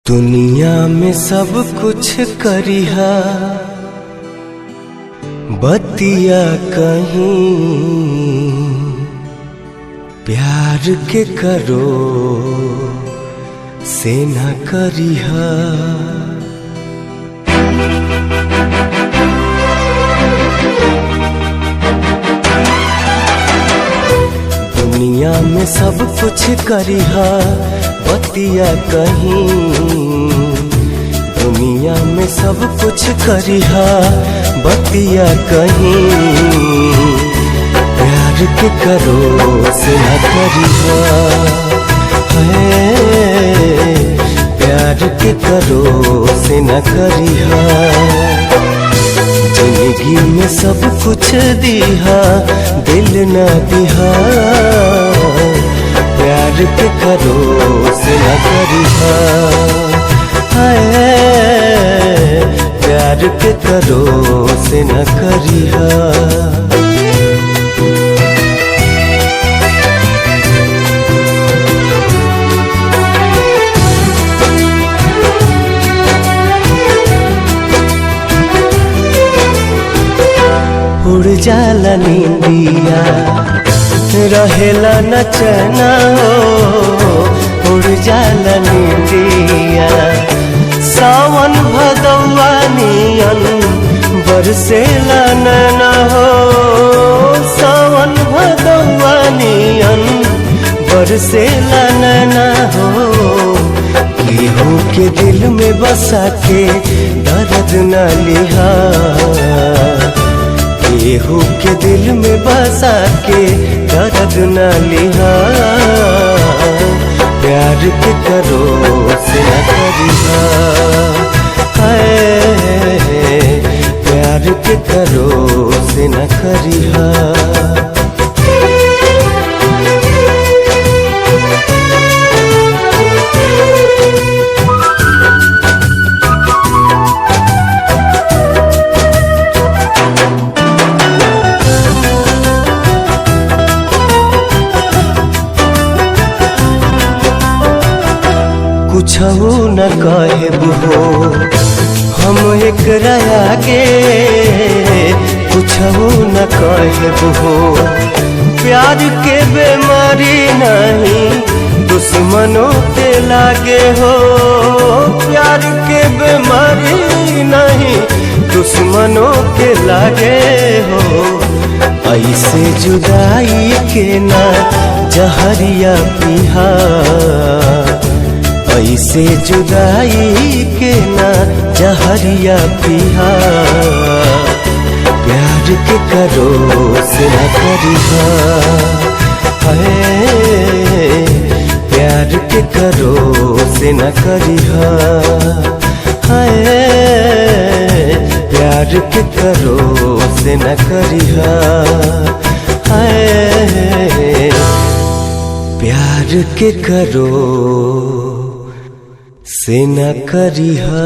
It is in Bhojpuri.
दुनिया में सब कुछ करिहा बतिया कहीं प्यार के करो से न करिहा। दुनिया में सब कुछ करिहा बतिया कहीं, दुनिया में सब कुछ करिहा बतिया कहीं प्यार के करो से न करिहा। प्यार के करो से न करिहा। जिंदगी में सब कुछ दिहा दिल न दिहा, प्यार के करो से न करिहा। प्यार के करो से न करिहा। उड़ जाला नींदिया रहेला न चैना हो, उड़ जाला नींदिया सावन भदौआ नियन बरसेला नैना हो, सावन भदौआ नियन बरसेला नैना हो। केहू के दिल में बसा के दर्द न लिहा, केहू के दिल में बसा के दर्द न लिहा। प्यार के करो से न करिहा। प्यार के करो से न करिहा। कुछहु न कहब हो हम एकरा आगे, कुछहु न कहब हो। प्यार के बेमारी नहीं दुश्मनों के लागे हो, प्यार के बेमारी नहीं दुश्मनों के लागे हो। ऐसे जुदाई के ना जहरिया पिहा, ऐसे जुदाई के ना जहरिया पिहा। प्यार के करो से न करिहा। प्यार के करो से न करिहा। प्यार के करो से न करिहा। प्यार के करो से न करिहा।